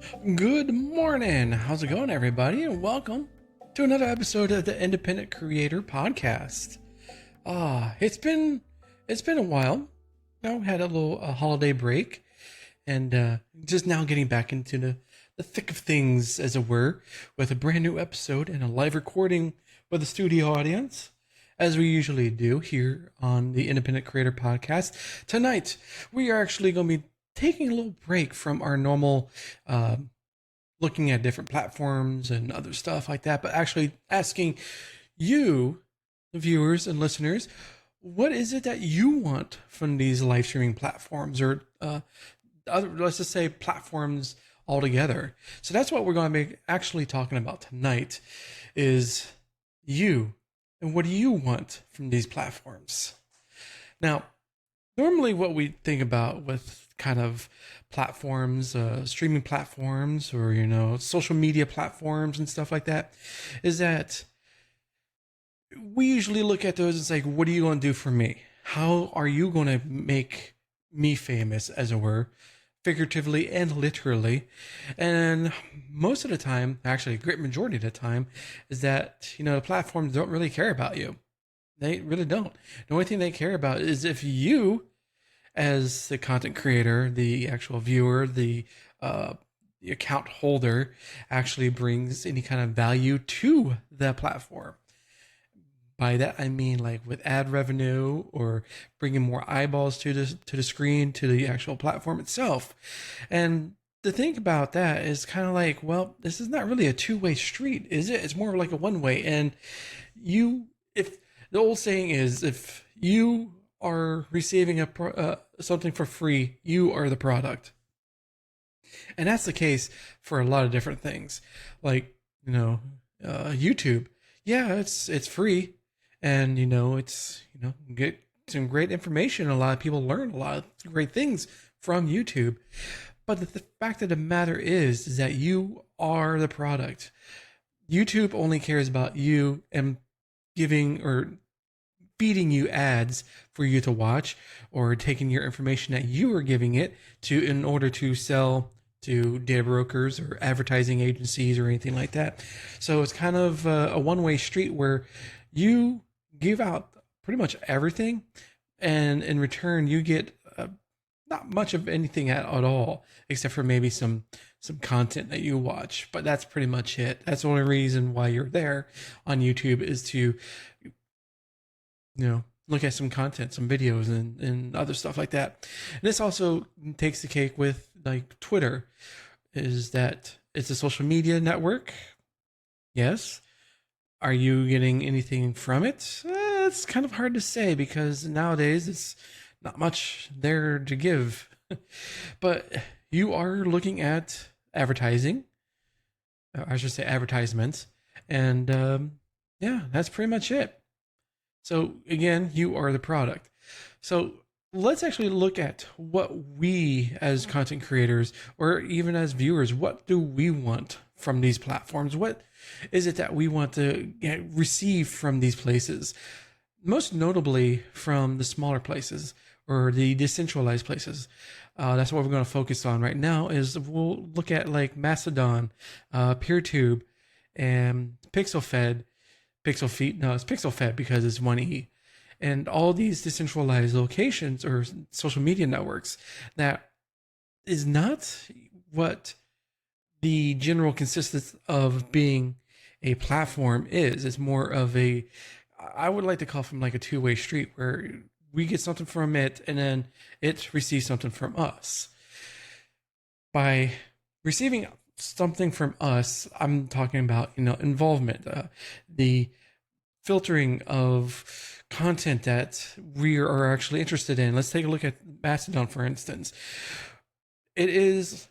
Good morning. How's it going, everybody? And welcome to another episode of the Independent Creator Podcast. It's been a while. Had a little holiday break, and just now getting back into the thick of things, as it were, with a brand new episode and a live recording with a studio audience, as we usually do here on the Independent Creator Podcast. Tonight, we are actually going to be taking a little break from our normal looking at different platforms and other stuff like that, but actually asking you, the viewers and listeners, what is it that you want from these live streaming platforms, or other, let's just say, platforms altogether. So that's what we're going to be actually talking about tonight, is you, and what do you want from these platforms. Now, normally what we think about with kind of platforms, streaming platforms, or social media platforms and stuff like that, is that we usually look at those and say, what are you going to do for me? How are you going to make me famous, as it were, figuratively and literally? And most of the time, actually a great majority of the time, is that the platforms don't really care about you. They really don't. The only thing they care about is if you, as the content creator, the actual viewer, the account holder, actually brings any kind of value to the platform. By that I mean, like, with ad revenue, or bringing more eyeballs to the screen, to the actual platform itself. And the thing about that is kind of like, well, this is not really a two-way street, is it? It's more like a one-way. And if the old saying is, if you are receiving something for free, you are the product. And that's the case for a lot of different things, like YouTube. Yeah, it's free, and it's get some great information. A lot of people learn a lot of great things from YouTube. But the fact of the matter is that you are the product. YouTube only cares about you and giving or feeding you ads for you to watch, or taking your information that you are giving it to in order to sell to data brokers or advertising agencies or anything like that. So it's kind of a one-way street where you give out pretty much everything, and in return you get not much of anything at all, except for maybe some content that you watch. But that's pretty much it. That's the only reason why you're there on YouTube, is to look at some content, some videos, and other stuff like that. And this also takes the cake with, like, Twitter, is that it's a social media network. Yes. Are you getting anything from it? It's kind of hard to say, because nowadays it's not much there to give. But you are looking at advertising. I should say advertisements. And yeah, that's pretty much it. So again, you are the product. So let's actually look at what we, as content creators, or even as viewers, what do we want from these platforms? What is it that we want to receive from these places? Most notably from the smaller places, or the decentralized places. That's what we're going to focus on right now. Is we'll look at, like, Mastodon, PeerTube, and it's PixelFed because it's one E. And all these decentralized locations or social media networks, that is not what the general consistency of being a platform is. It's more of I would like to call from, like, a two-way street, where we get something from it and then it receives something from us. By receiving something from us, I'm talking about involvement, the filtering of content that we are actually interested in. Let's take a look at Mastodon, for instance. It is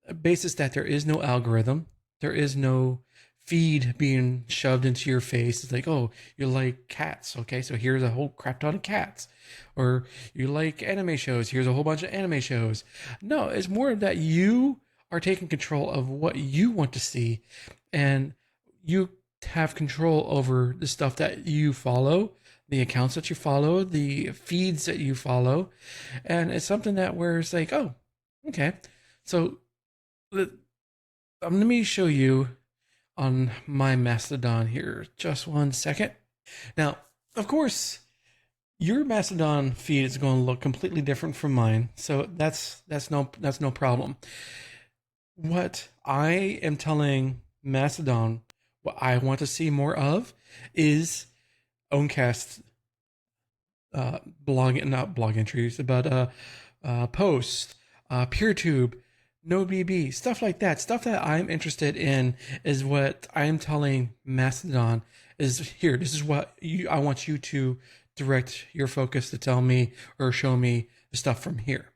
a basis that there is no algorithm, there is no feed being shoved into your face. It's like, oh, you like cats, okay, so here's a whole crap ton of cats. Or you like anime shows, here's a whole bunch of anime shows. No, it's more that you are taking control of what you want to see, and you have control over the stuff that you follow, the accounts that you follow, the feeds that you follow. And it's something that where it's like, oh, okay, so Let me show you on my Mastodon here. Just one second. Now, of course, your Mastodon feed is going to look completely different from mine, so that's no problem. What I am telling Mastodon, what I want to see more of, is Owncast not blog entries, but posts, PeerTube, no BB, stuff like that. Stuff that I'm interested in is what I'm telling Mastodon is here. This is what I want you to direct your focus to tell me or show me the stuff from here,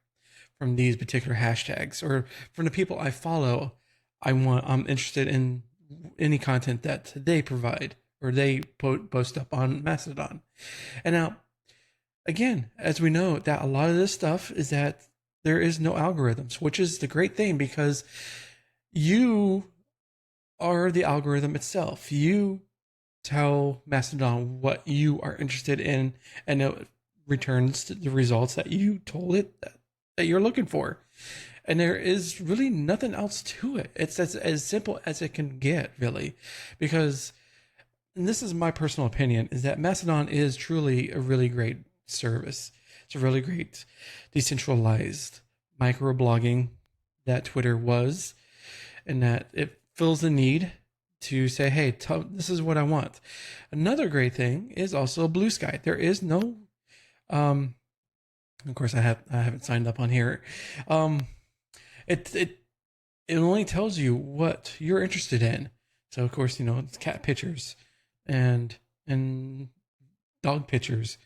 from these particular hashtags, or from the people I follow. I'm interested in any content that they provide or they post up on Mastodon. And now, again, as we know, that a lot of this stuff is that there is no algorithms, which is the great thing because you are the algorithm itself. You tell Mastodon what you are interested in, and it returns the results that you told it that you're looking for. And there is really nothing else to it. It's as simple as it can get, really, because, and this is my personal opinion, is that Mastodon is truly a really great service. It's a really great decentralized microblogging that Twitter was, and that it fills the need to say, hey, this is what I want. Another great thing is also Blue Sky. There is no, of course, I haven't signed up on here. It only tells you what you're interested in. So of course, it's cat pictures and dog pictures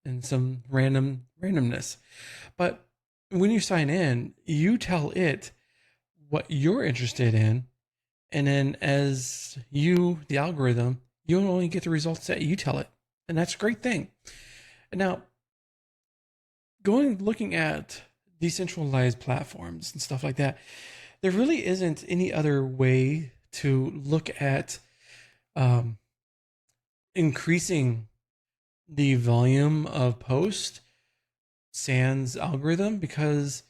and some randomness. But when you sign in, you tell it what you're interested in, and then as you, the algorithm, you only get the results that you tell it, and that's a great thing. And now, looking at decentralized platforms and stuff like that, there really isn't any other way to look at increasing the volume of post sans algorithm, because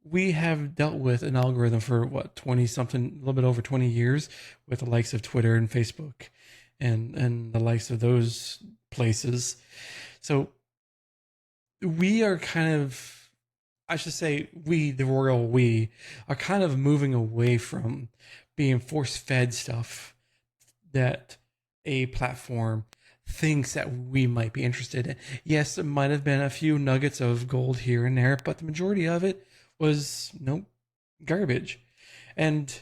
we have dealt with an algorithm for 20 something, a little bit over 20 years, with the likes of Twitter and Facebook and the likes of those places. So we are kind of, I should say, the royal we are kind of moving away from being force fed stuff that a platform thinks that we might be interested in. Yes, there might have been a few nuggets of gold here and there, but the majority of it was garbage. And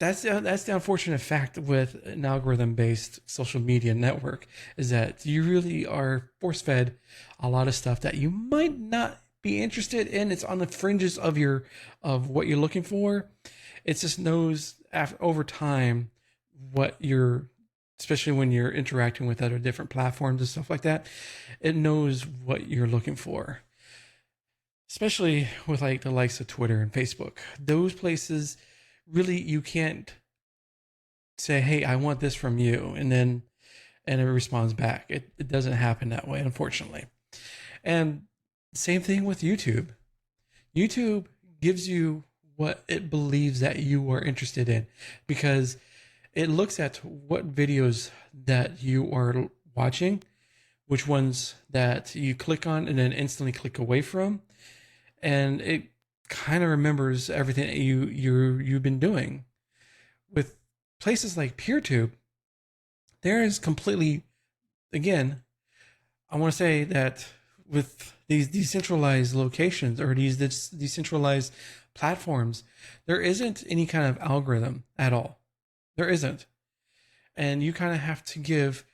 that's the unfortunate fact with an algorithm-based social media network, is that you really are force-fed a lot of stuff that you might not be interested in. It's on the fringes of what you're looking for. It just knows over time what you're, especially when you're interacting with other different platforms and stuff like that, it knows what you're looking for. Especially with like the likes of Twitter and Facebook. Those places, really, you can't say, hey, I want this from you, and it responds back. It doesn't happen that way, unfortunately. And same thing with YouTube. YouTube gives you what it believes that you are interested in, because it looks at what videos that you are watching, which ones that you click on and then instantly click away from, and it kind of remembers everything that you've been doing. With places like PeerTube, there is completely, again, I want to say that with these decentralized locations or these decentralized platforms, there isn't any kind of algorithm at all. There isn't. And you kind of have to give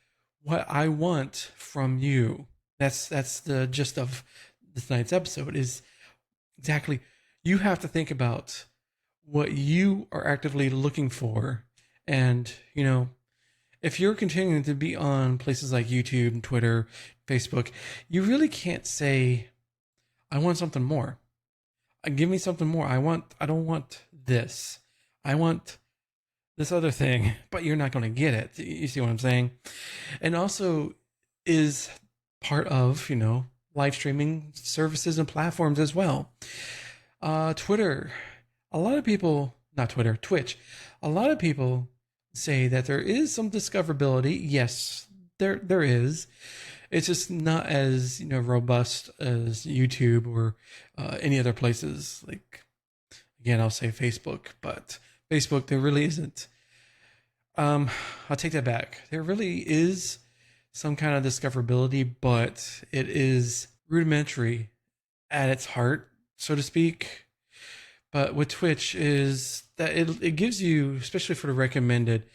what I want from you. That's the gist of this night's episode, is exactly, you have to think about what you are actively looking for. And, if you're continuing to be on places like YouTube and Twitter, Facebook, you really can't say, I want something more. Give me something more. I don't want this. I want this other thing, but you're not going to get it. You see what I'm saying? And also is part of, live streaming services and platforms as well. Twitter, a lot of people not Twitter, Twitch. A lot of people say that there is some discoverability. Yes, there is. It's just not as robust as YouTube or any other places. Like again, I'll say Facebook, but Facebook there really isn't. I'll take that back. There really is some kind of discoverability, but it is rudimentary at its heart, so to speak. But with Twitch is that it gives you, especially for the recommended,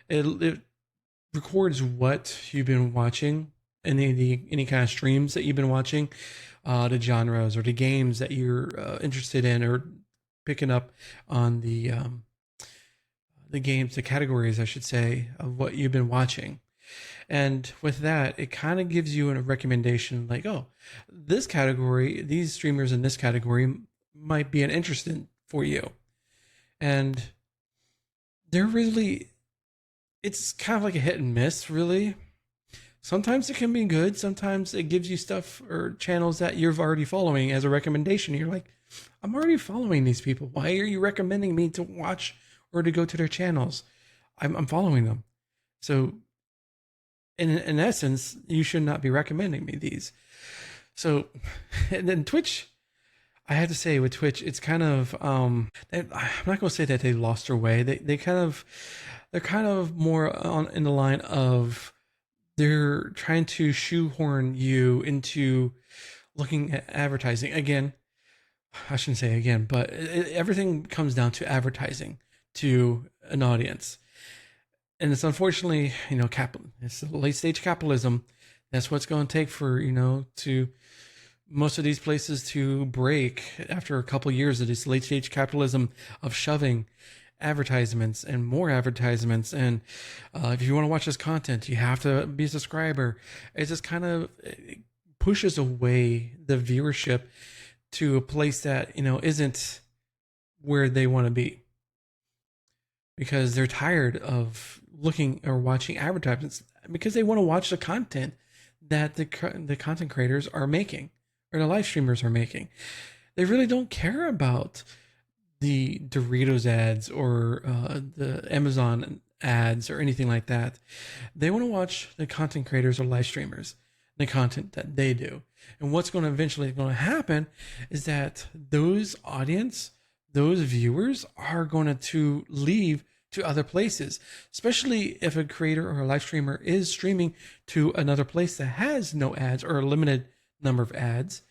it records what you've been watching, any kind of streams that you've been watching, the genres or the games that you're interested in, or picking up on the games, the categories, I should say, of what you've been watching. And with that, it kind of gives you a recommendation like, oh, this category, these streamers in this category might be an interest for you. And they're really, it's kind of like a hit and miss, really. Sometimes it can be good. Sometimes it gives you stuff or channels that you're already following as a recommendation. You're like, I'm already following these people. Why are you recommending me to watch or to go to their channels? I'm following them. So in essence, you should not be recommending me these. So, and then Twitch, I have to say with Twitch, it's kind of, I'm not going to say that they lost their way. They're kind of more in the line of, they're trying to shoehorn you into looking at advertising. Again, I shouldn't say again, but everything comes down to advertising to an audience. And it's unfortunately, it's late stage capitalism. That's what's going to take for, to most of these places to break after a couple of years of this late stage capitalism of shoving advertisements and more advertisements. And if you want to watch this content, you have to be a subscriber. It just kind of pushes away the viewership to a place that, isn't where they want to be, because they're tired of looking or watching advertisements, because they want to watch the content that the content creators are making or the live streamers are making. They really don't care about the Doritos ads or the Amazon ads or anything like that. They want to watch the content creators or live streamers, the content that they do. And what's going to eventually going to happen is that those audience, those viewers are going to leave to other places, especially if a creator or a live streamer is streaming to another place that has no ads or a limited number of ads,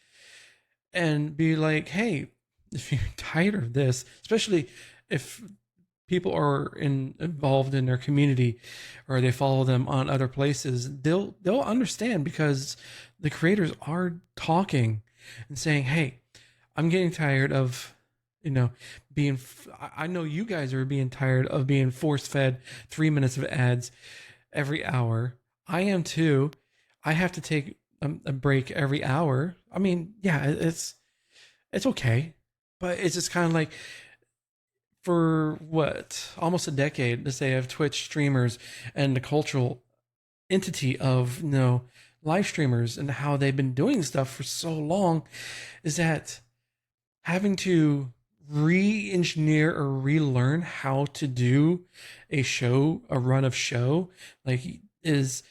and be like, hey, if you're tired of this, especially if people are involved in their community or they follow them on other places, they'll understand, because the creators are talking and saying, hey, I'm getting tired of I know you guys are being tired of being force fed 3 minutes of ads every hour. I am too. I have to take a break every hour. I mean, yeah, it's okay, but it's just kind of like, for what, almost a decade, let's say, of Twitch streamers and the cultural entity of live streamers and how they've been doing stuff for so long, is that having to re-engineer or relearn how to do a run of show, like, is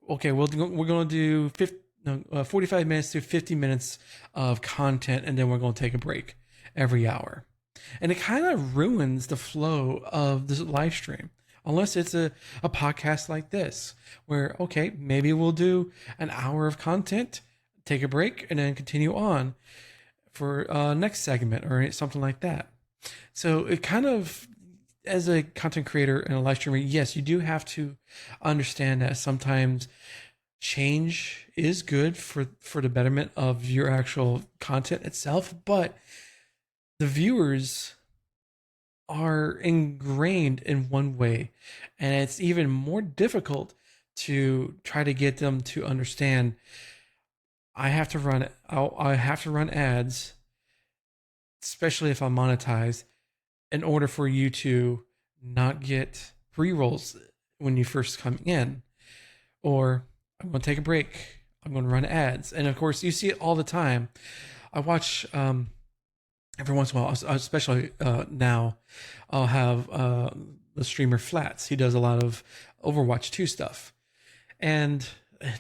okay. We're going to do 45 minutes to 50 minutes of content, and then we're going to take a break every hour. And it kind of ruins the flow of this live stream, unless it's a podcast like this, where, okay, maybe we'll do an hour of content, take a break, and then continue on for next segment or something like that. So it kind of, as a content creator and a live streamer, yes, you do have to understand that sometimes change is good for the betterment of your actual content itself, but the viewers are ingrained in one way, and it's even more difficult to try to get them to understand, I have to run ads, especially if I'm monetized, in order for you to not get pre-rolls when you first come in. Or I'm going to take a break, I'm going to run ads. And of course, you see it all the time. I watch every once in a while, especially now, I'll have the streamer Flats. He does a lot of Overwatch 2 stuff. And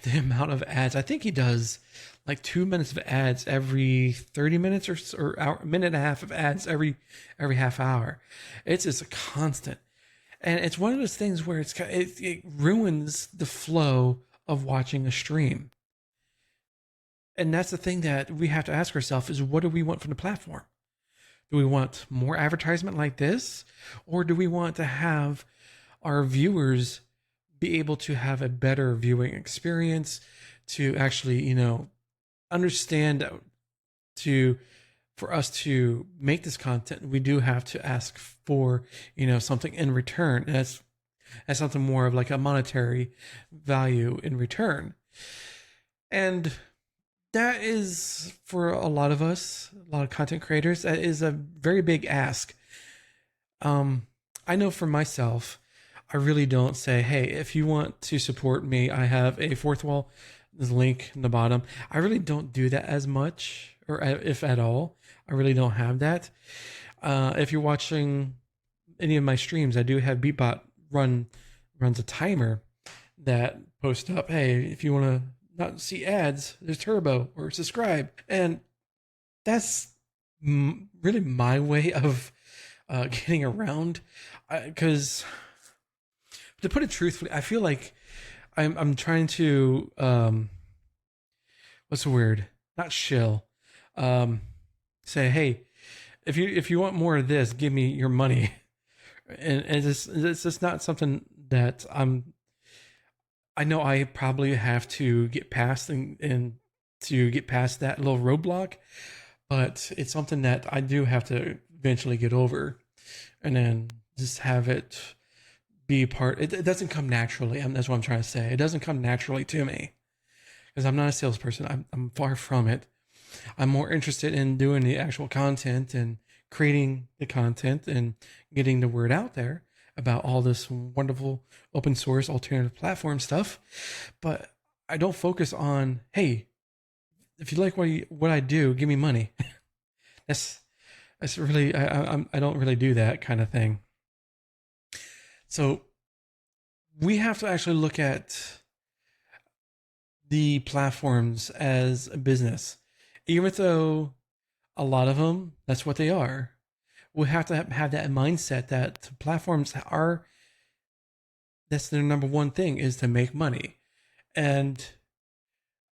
the amount of ads, I think he does like 2 minutes of ads every 30 minutes or hour, minute and a half of ads every half hour. It's just a constant. And it's one of those things where it ruins the flow of watching a stream. And that's the thing that we have to ask ourselves is, what do we want from the platform? Do we want more advertisement like this? Or do we want to have our viewers be able to have a better viewing experience, to actually, understand for us to make this content, we do have to ask for, something in return. And that's something more of like a monetary value in return. And that is, for a lot of us, a lot of content creators, that is a very big ask. I know for myself, I really don't say, hey, if you want to support me, I have a fourth wall, there's a link in the bottom. I really don't do that as much, or if at all. I really don't have that. If you're watching any of my streams, I do have Beatbot runs a timer that posts up, hey, if you want to not see ads, there's turbo or subscribe. And that's really my way of getting around, because to put it truthfully, I feel like I'm trying to what's the word? Not shill. Say, hey, if you want more of this, give me your money. And it's just not something that I know I probably have to get past and to get past that little roadblock, but it's something that I do have to eventually get over, and then just have it be part. It doesn't come naturally. That's what I'm trying to say. It doesn't come naturally to me, because I'm not a salesperson. I'm far from it. I'm more interested in doing the actual content and creating the content and getting the word out there about all this wonderful open source alternative platform stuff. But I don't focus on, hey, if you like what I do, give me money. that's really, I don't really do that kind of thing. So we have to actually look at the platforms as a business, even though a lot of them, that's what they are. We have to have that mindset that platforms that's their number one thing, is to make money. And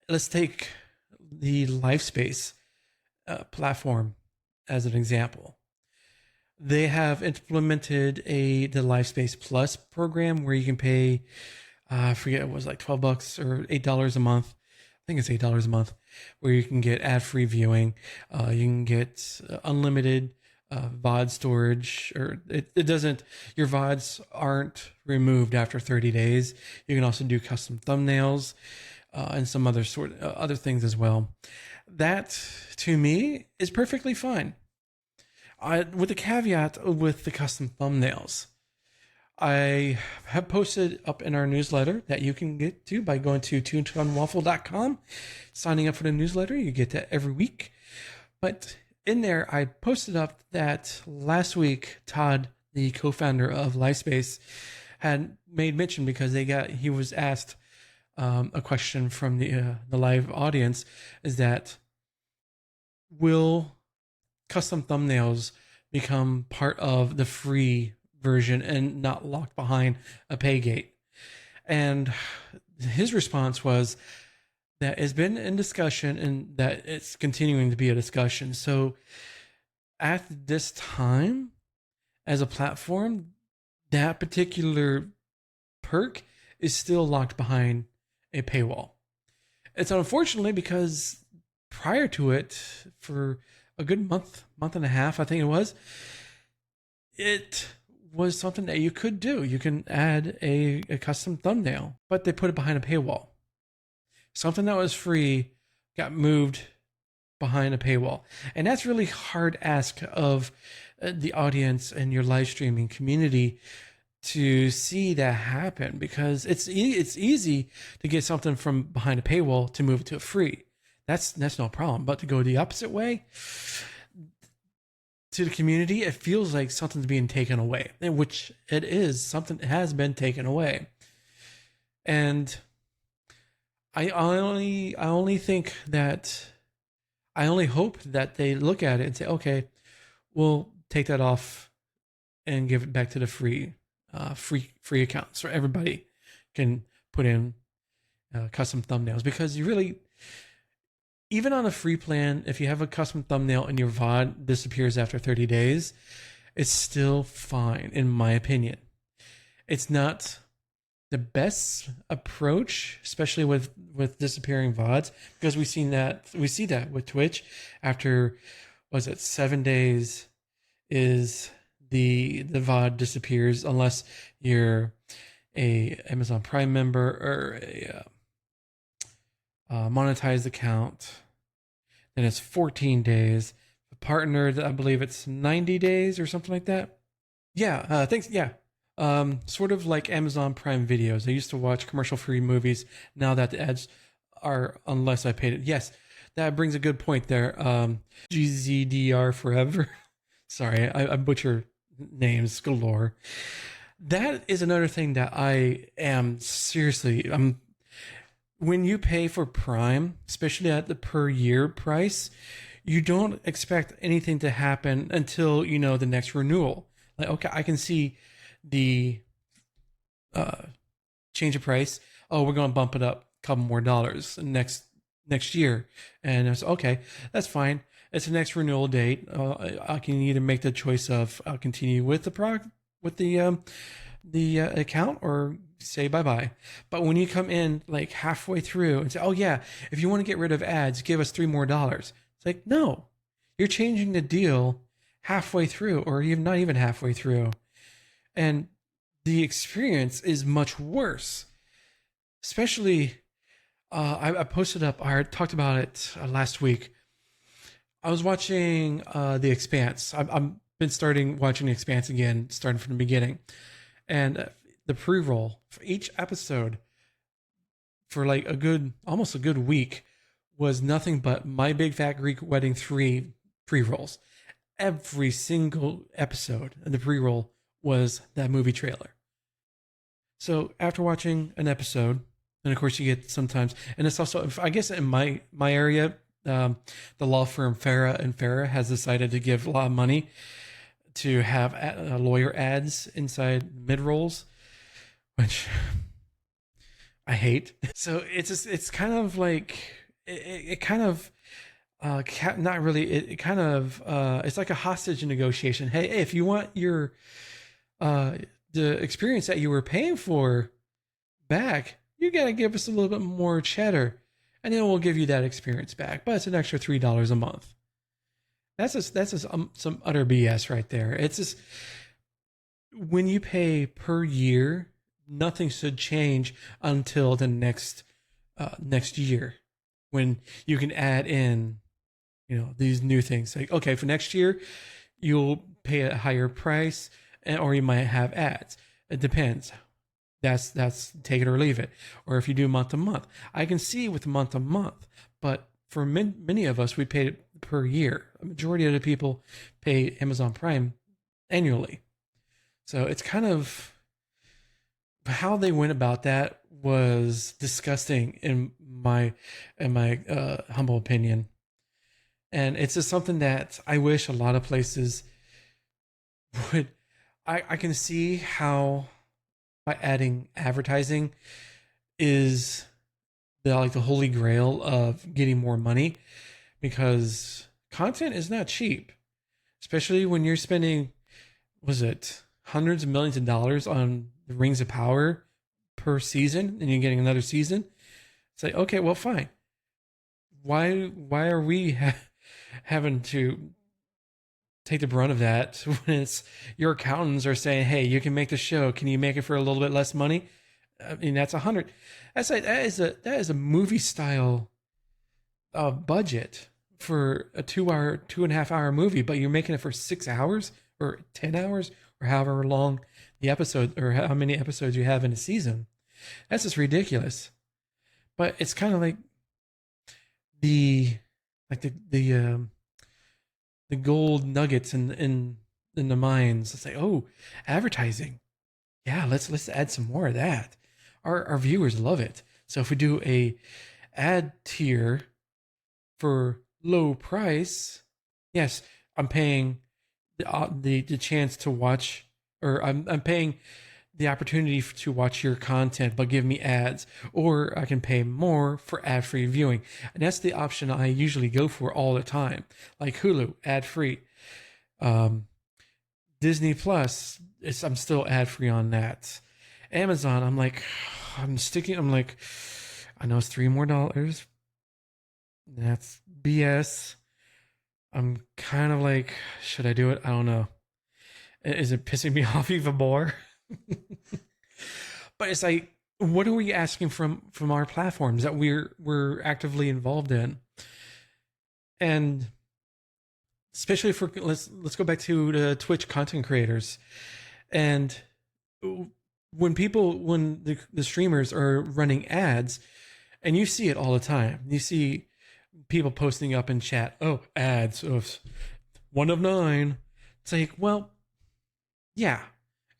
let's take the LifeSpace platform as an example. They have implemented the LifeSpace Plus program where you can pay, I forget, it was like $12 or $8 a month. I think it's $8 a month, where you can get ad-free viewing. You can get unlimited VOD storage, or it doesn't, your VODs aren't removed after 30 days. You can also do custom thumbnails and some other other things as well. That, to me, is perfectly fine. With the caveat with the custom thumbnails, I have posted up in our newsletter that you can get to by going to toontownwaffle.com, signing up for the newsletter. You get that every week. But in there, I posted up that last week, Todd, the co-founder of LifeSpace, had made mention, because he was asked a question from the live audience, is that, will custom thumbnails become part of the free version and not locked behind a pay gate? And his response was that it's been in discussion and that it's continuing to be a discussion. So at this time, as a platform, that particular perk is still locked behind a paywall. It's unfortunately, because prior to it, for a good month and a half, I think it was something that you could do. You can add a custom thumbnail, but they put it behind a paywall. Something that was free got moved behind a paywall. And that's really hard ask of the audience and your live streaming community to see that happen, because it's easy to get something from behind a paywall to move it to a free. That's no problem. But to go the opposite way, to the community, it feels like something's being taken away, which it is. Something has been taken away, and I only think that I only hope that they look at it and say, okay, we'll take that off and give it back to the free accounts, so everybody can put in custom thumbnails. Because you really, even on a free plan, if you have a custom thumbnail and your VOD disappears after 30 days, it's still fine, in my opinion. It's not the best approach, especially with disappearing VODs, because we see that with Twitch. After, was it 7 days, is the VOD disappears, unless you're a Amazon Prime member or a monetized account. Then it's 14 days. A partner, I believe it's 90 days or something like that. Yeah, thanks. Yeah. Sort of like Amazon Prime videos. I used to watch commercial-free movies. Now that the ads are, unless I paid it. Yes, that brings a good point there. GZDR forever. Sorry, I butcher names galore. That is another thing that I am seriously. When you pay for Prime, especially at the per year price, you don't expect anything to happen until the next renewal. Like, okay, I can see the change of price. Oh, we're going to bump it up a couple more dollars next year, and it's okay. That's fine. It's the next renewal date. I can either make the choice of I'll continue with the product with the account, or say bye-bye. But when you come in like halfway through and say, oh yeah, if you want to get rid of ads, give us $3 more. It's like, no, you're changing the deal halfway through, or even not even halfway through. And the experience is much worse. Especially, I posted up, I talked about it last week. I was watching The Expanse. I've been watching The Expanse again, starting from the beginning. And the pre-roll for each episode for like almost a good week was nothing but My Big Fat Greek Wedding 3 pre-rolls. Every single episode of the pre-roll was that movie trailer. So after watching an episode, and of course you get sometimes, and it's also, I guess in my area, the law firm Farah and Farah has decided to give a lot of money to have lawyer ads inside mid rolls, which I hate. So it's kind of like it kind of not really. It kind of it's like a hostage negotiation. Hey, if you want your the experience that you were paying for back, you gotta give us a little bit more cheddar, and then we'll give you that experience back. But it's an extra $3 a month. That's just some utter BS right there. It's just, when you pay per year, nothing should change until the next year, when you can add in these new things. Like, okay, for next year you'll pay a higher price, or you might have ads. It depends. That's take it or leave it. Or if you do month to month, I can see with month to month, but for many of us, we pay it per year. A majority of the people pay Amazon Prime annually. So it's kind of, how they went about that was disgusting in my humble opinion. And it's just something that I wish a lot of places would. I can see how by adding advertising is the holy grail of getting more money, because content is not cheap, especially when you're spending, was it hundreds of millions of dollars on the Rings of Power per season, and you're getting another season. It's like, okay, well, fine. Why are we having to take the brunt of that when it's your accountants are saying, hey, you can make the show, can you make it for a little bit less money? I mean, that's that is a movie style budget for a 2.5 hour movie, but you're making it for 6 hours or 10 hours or however long the episode, or how many episodes you have in a season. That's just ridiculous. But it's kind of like the the gold nuggets in the mines. It's like, oh, advertising. Yeah, let's add some more of that. Our viewers love it. So if we do a ad tier for low price, yes, I'm paying the chance to watch, or I'm paying the opportunity to watch your content, but give me ads, or I can pay more for ad-free viewing. And that's the option I usually go for all the time. Like Hulu, ad-free. Disney Plus, I'm still ad-free on that. Amazon, I'm like, I know it's $3 more. That's BS. I'm kind of like, should I do it? I don't know. Is it pissing me off even more? But it's like, what are we asking from our platforms that we're actively involved in? And especially for let's go back to the Twitch content creators. And when the streamers are running ads, and you see it all the time, you see people posting up in chat, oh, ads, oh, 1 of 9. It's like, well, yeah,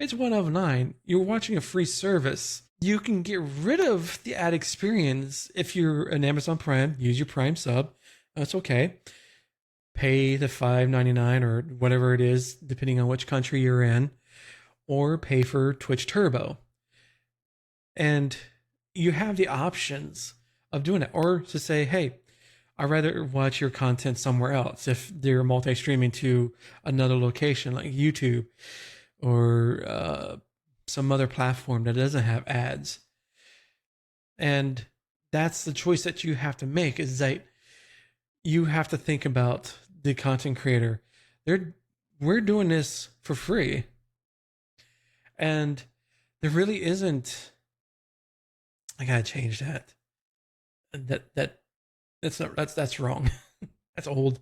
it's 1 of 9. You're watching a free service. You can get rid of the ad experience if you're an Amazon Prime. Use your Prime sub. That's okay. Pay the $5.99 or whatever it is, depending on which country you're in, or pay for Twitch Turbo. And you have the options of doing it, or to say, hey, I'd rather watch your content somewhere else if they're multi-streaming to another location like YouTube or some other platform that doesn't have ads. And that's the choice that you have to make, is that you have to think about the content creator. We're doing this for free. And there really isn't, I gotta change that. That's wrong. That's old.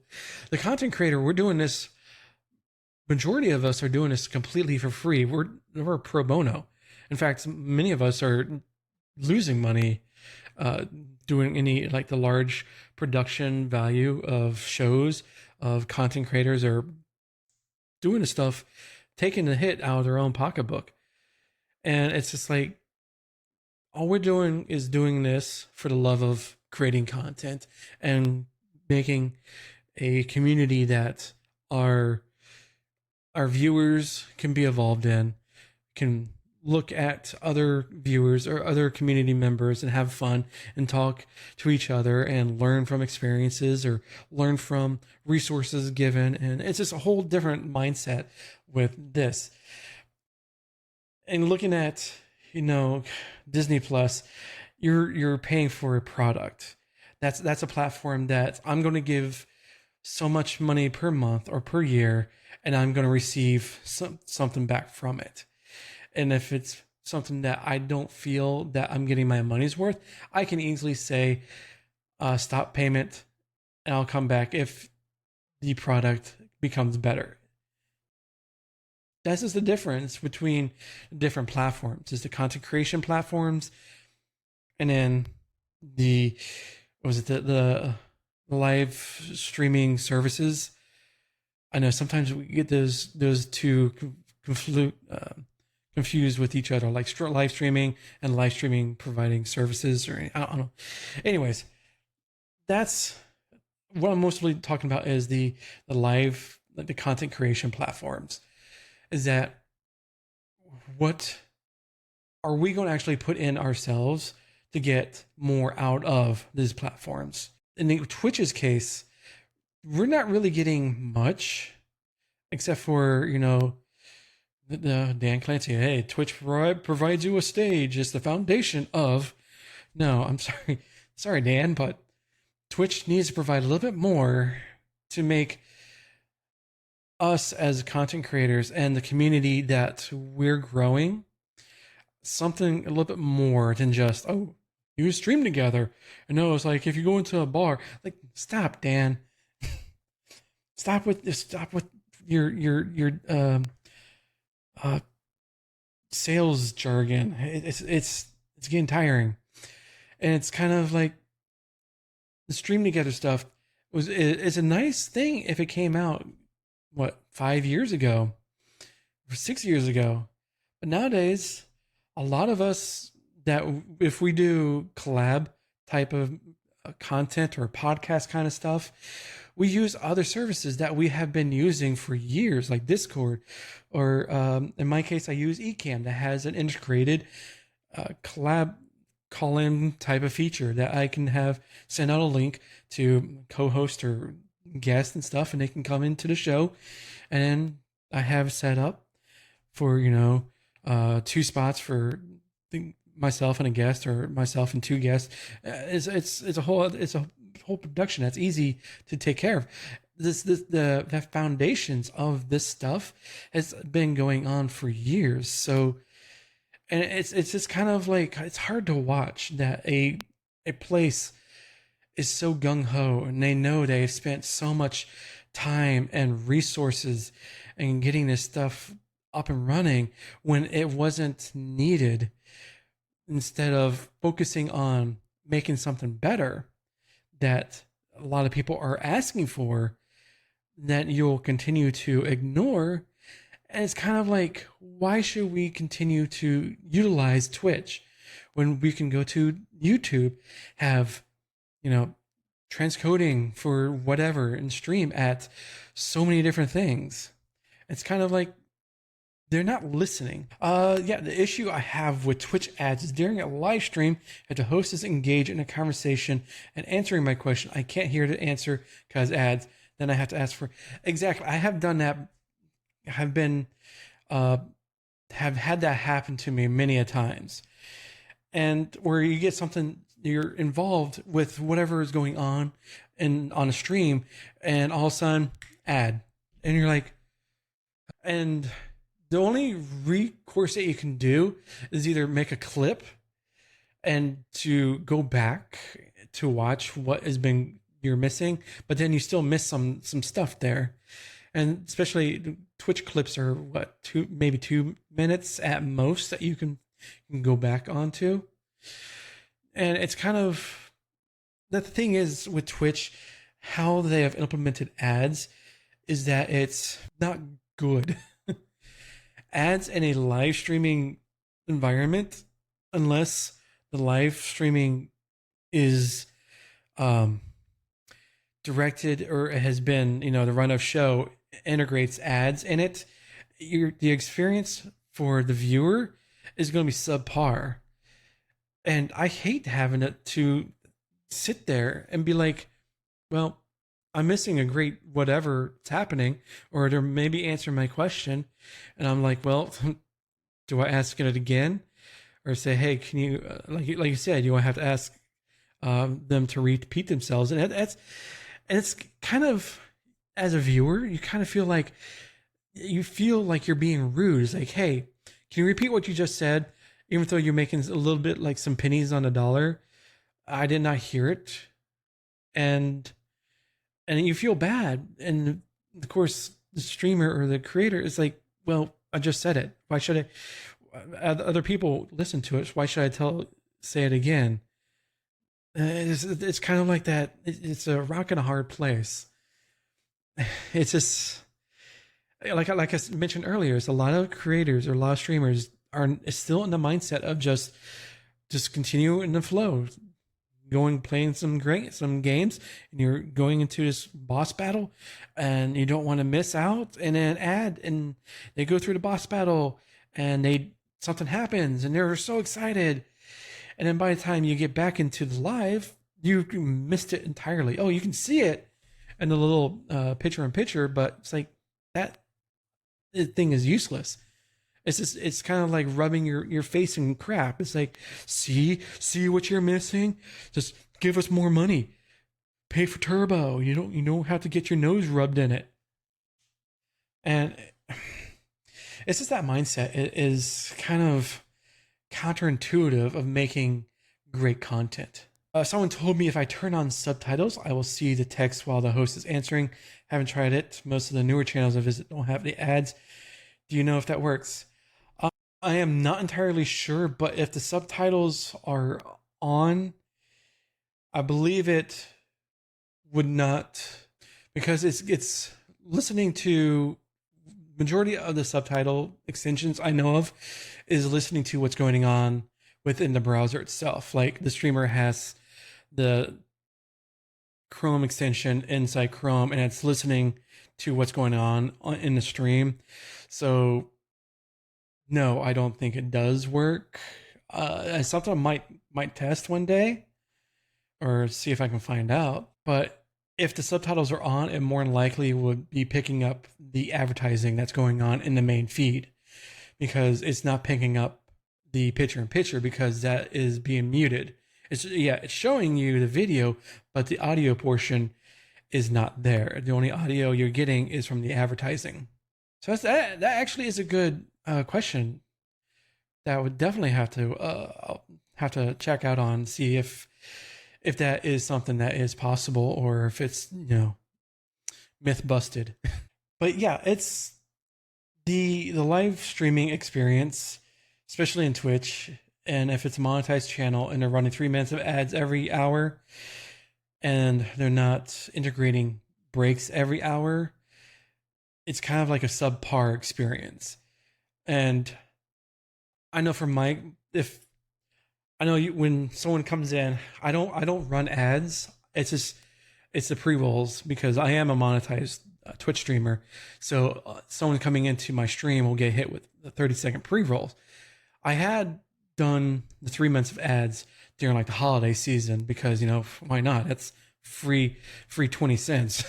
The content creator, we're doing this, majority of us are doing this completely for free. We're pro bono. In fact, many of us are losing money doing any, like, the large production value of shows, of content creators are doing the stuff, taking the hit out of their own pocketbook. And it's just like, all we're doing is doing this for the love of creating content and making a community that our viewers can be involved in, can look at other viewers or other community members and have fun and talk to each other and learn from experiences or learn from resources given. And it's just a whole different mindset with this. And looking at, Disney Plus, you're paying for a product. That's a platform that I'm going to give so much money per month or per year, and I'm going to receive something back from it. And if it's something that I don't feel that I'm getting my money's worth, I can easily say, stop payment, and I'll come back if the product becomes better. That's just the difference between different platforms. Is the content creation platforms, and then the live streaming services. I know sometimes we get those two confused with each other, like live streaming and live streaming providing services, or I don't know. Anyways, that's what I'm mostly talking about, is the content creation platforms. Is that what are we going to actually put in ourselves to get more out of these platforms? In the Twitch's case, we're not really getting much, except for, the Dan Clancy, hey, Twitch provides you a stage. It's the foundation of. No, I'm sorry, Dan, but Twitch needs to provide a little bit more to make us as content creators and the community that we're growing something a little bit more than just, oh, you stream together. And no, it's like if you go into a bar, like, stop, Dan. Stop with your sales jargon. It's getting tiring. And it's kind of like the stream together stuff is a nice thing if it came out 5 years ago or 6 years ago. But nowadays, a lot of us that if we do collab type of content or podcast kind of stuff, we use other services that we have been using for years, like Discord, or in my case, I use Ecamm that has an integrated collab call-in type of feature that I can have send out a link to co-host or guest and stuff, and they can come into the show, and then I have set up for two spots for myself and a guest, or myself and two guests. It's a whole production that's easy to take care of. The foundations of this stuff has been going on for years. So, and it's just kind of like, it's hard to watch that a place is so gung ho, and they know they've spent so much time and resources and getting this stuff up and running when it wasn't needed, instead of focusing on making something better that a lot of people are asking for, that you'll continue to ignore. And it's kind of like, why should we continue to utilize Twitch when we can go to YouTube, have, transcoding for whatever, and stream at so many different things? It's kind of like they're not listening. The issue I have with Twitch ads is during a live stream, if the host is engaged in a conversation and answering my question, I can't hear the answer because ads. Then I have to ask for exactly. I have done that. Have been, have had that happen to me many a times, and where you get something, you're involved with whatever is going on on a stream, and all of a sudden ad, and you're like, and the only recourse that you can do is either make a clip and to go back to watch what has been you're missing, but then you still miss some stuff there. And especially Twitch clips are maybe 2 minutes at most that you can go back onto. And it's kind of, the thing is with Twitch, how they have implemented ads is that it's not good. Ads in a live streaming environment, unless the live streaming is directed, or it has been, the run of show integrates ads in it, the experience for the viewer is going to be subpar. And I hate having it to sit there and be like, well, I'm missing a great whatever's happening, or they're maybe answering my question, and I'm like, well, do I ask it again, or say, hey, can you, like you said, you have to ask them to repeat themselves, and it's kind of, as a viewer, you kind of feel like you're being rude. It's like, hey, can you repeat what you just said, even though you're making a little bit like some pennies on a dollar? I did not hear it, and you feel bad. And of course, the streamer or the creator is like, well, I just said it. Why should other people listen to it? Why should I say it again? It's kind of like that. It's a rock and a hard place. It's just like I mentioned earlier, it's a lot of creators or a lot of streamers are still in the mindset of just continue in the flow, playing some games, and you're going into this boss battle, and you don't want to miss out, and then and they go through the boss battle, and something happens, and they're so excited, and then by the time you get back into the live, you missed it entirely. Oh, you can see it in the little picture-in-picture, but it's like that thing is useless. It's kind of like rubbing your face in crap. It's like, see what you're missing? Just give us more money. Pay for turbo. You don't have to get your nose rubbed in it. And it's just that mindset. It is kind of counterintuitive of making great content. Someone told me if I turn on subtitles, I will see the text while the host is answering. Haven't tried it. Most of the newer channels I visit don't have the ads. Do you know if that works? I am not entirely sure, but if the subtitles are on, I believe it would not, because it's listening to majority of the subtitle extensions I know of is listening to what's going on within the browser itself. Like the streamer has the Chrome extension inside Chrome and it's listening to what's going on in the stream. So no, I don't think it does work. It's something I might test one day or see if I can find out. But if the subtitles are on, it more than likely would be picking up the advertising that's going on in the main feed because it's not picking up the picture-in-picture because that is being muted. It's showing you the video, but the audio portion is not there. The only audio you're getting is from the advertising. So that actually is a good question that I would definitely have to check out on, see if that is something that is possible or if it's, myth busted. But yeah, it's the live streaming experience, especially in Twitch, and if it's a monetized channel and they're running 3 minutes of ads every hour and they're not integrating breaks every hour, it's kind of like a subpar experience. And I know when someone comes in, I don't run ads. It's the pre-rolls because I am a monetized Twitch streamer. So someone coming into my stream will get hit with the 30-second pre-rolls. I had done the 3 months of ads during like the holiday season because, why not? That's free 20 cents.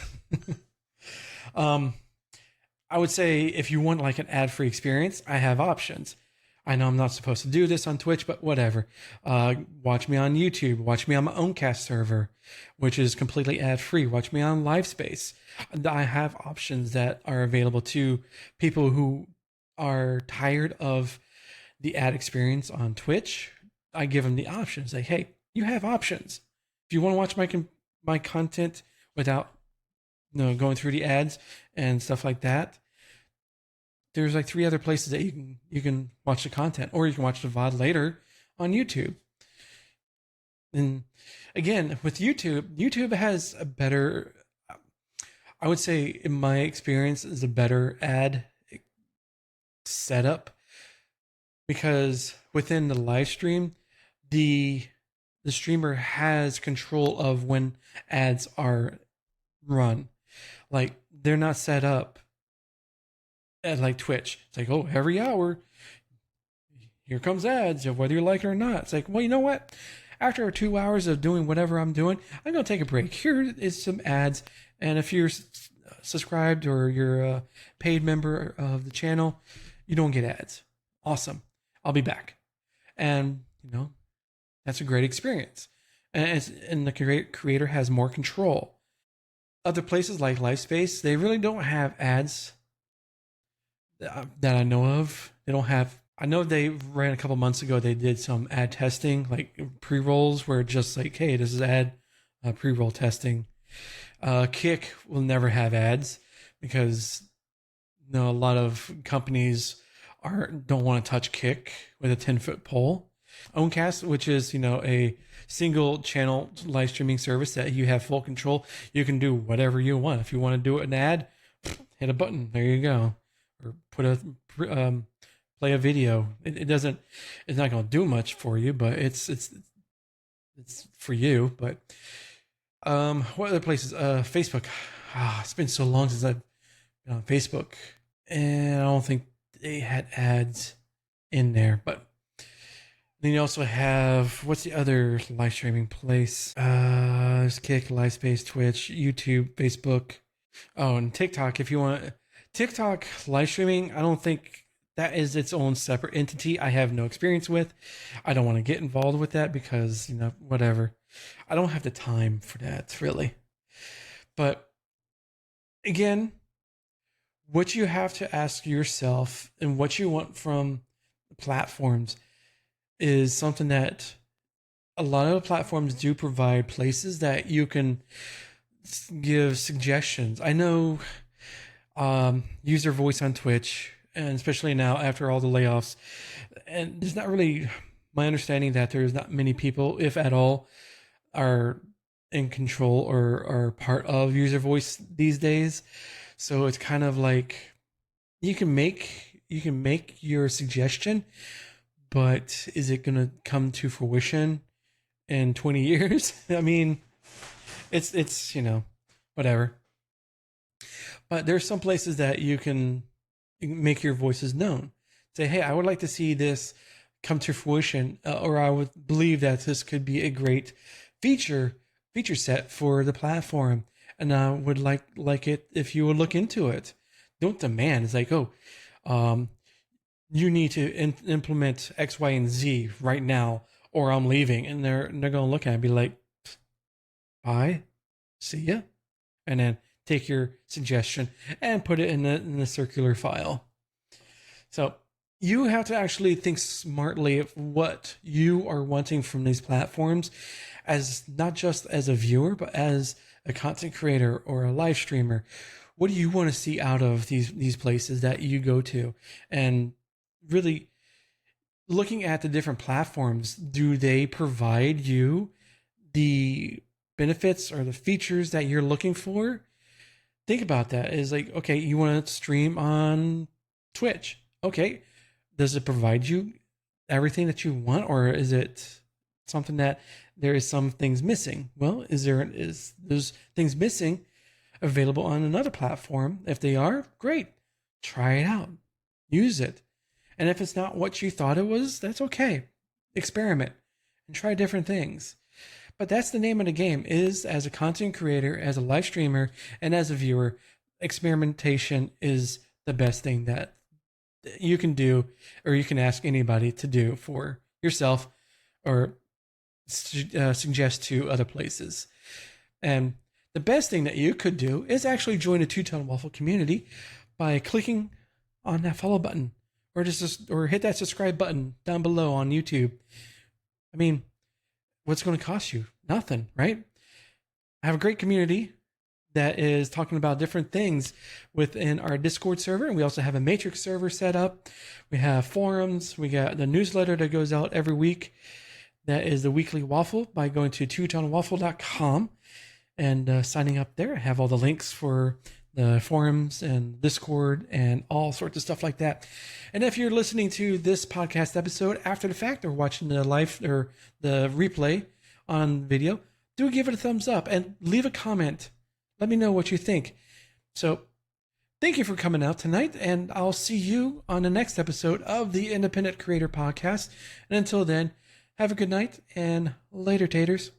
I would say if you want like an ad-free experience, I have options. I know I'm not supposed to do this on Twitch, but whatever. Watch me on YouTube. Watch me on my own cast server, which is completely ad-free. Watch me on LiveSpace. I have options that are available to people who are tired of the ad experience on Twitch. I give them the options. Like, hey, you have options. If you want to watch my content without going through the ads and stuff like that, there's like 3 other places that you can watch the content, or you can watch the VOD later on YouTube. And again, with YouTube has a better, I would say in my experience, is a better ad setup because within the live stream, the streamer has control of when ads are run. Like they're not set up at like Twitch. It's like, oh, every hour, here comes ads, whether you like it or not. It's like, well, you know what? After 2 hours of doing whatever I'm doing, I'm going to take a break. Here is some ads. And if you're subscribed or you're a paid member of the channel, you don't get ads. Awesome. I'll be back. And, that's a great experience. And the creator has more control. Other places like LifeSpace, they really don't have ads that I know of. They don't have. I know they ran a couple months ago. They did some ad testing, like pre-rolls, where just like, hey, this is ad pre-roll testing. Kick will never have ads because a lot of companies don't want to touch Kick with a 10-foot pole. Owncast, which is a single channel live streaming service that you have full control. You can do whatever you want. If you want to do an ad, hit a button. There you go. Or play a video. It's not going to do much for you, but it's for you. But what other places? Facebook. It's been so long since I've been on Facebook, and I don't think they had ads in there. But then you also have, what's the other live streaming place? There's Kick, LiveSpace, Twitch, YouTube, Facebook. Oh, and TikTok. If you want TikTok live streaming, I don't think that is its own separate entity. I have no experience with. I don't want to get involved with that because, whatever. I don't have the time for that, really. But again, what you have to ask yourself and what you want from the platforms is something that a lot of the platforms do provide places that you can give suggestions. I know user voice on Twitch, and especially now after all the layoffs, and there's not really my understanding that there's not many people, if at all, are in control or are part of user voice these days. So it's kind of like you can make your suggestion, but is it going to come to fruition in 20 years? I mean, it's whatever. But there's some places that you can make your voices known. Say, hey, I would like to see this come to fruition, or I would believe that this could be a great feature set for the platform, and I would like it if you would look into it. Don't demand. It's like, you need to implement X, Y, and Z right now, or I'm leaving, and they're gonna look at it and be like, bye, see ya, and then take your suggestion and put it in the circular file. So you have to actually think smartly of what you are wanting from these platforms, as not just as a viewer, but as a content creator or a live streamer. What do you want to see out of these places that you go to? And really looking at the different platforms, do they provide you the benefits or the features that you're looking for? Think about that. Is like, okay, you want to stream on Twitch. Okay, does it provide you everything that you want, or is it something that there is some things missing? Well, is those things missing available on another platform? If they are, great. Try it out. Use it. And if it's not what you thought it was, that's okay. Experiment and try different things. But that's the name of the game, is as a content creator, as a live streamer, and as a viewer, experimentation is the best thing that you can do, or you can ask anybody to do for yourself, or suggest to other places. And the best thing that you could do is actually join a Two-Tone Waffle community by clicking on that follow button, or hit that subscribe button down below on YouTube. I mean, what's going to cost you? Nothing, right? I have a great community that is talking about different things within our Discord server. And we also have a Matrix server set up. We have forums. We got the newsletter that goes out every week. That is the Weekly Waffle, by going to twotonewaffle.com and signing up there. I have all the links for the forums and Discord and all sorts of stuff like that. And if you're listening to this podcast episode after the fact, or watching the live or the replay on video, do give it a thumbs up and leave a comment. Let me know what you think. So thank you for coming out tonight, and I'll see you on the next episode of the Independent Creator Podcast. And until then, have a good night, and later, taters.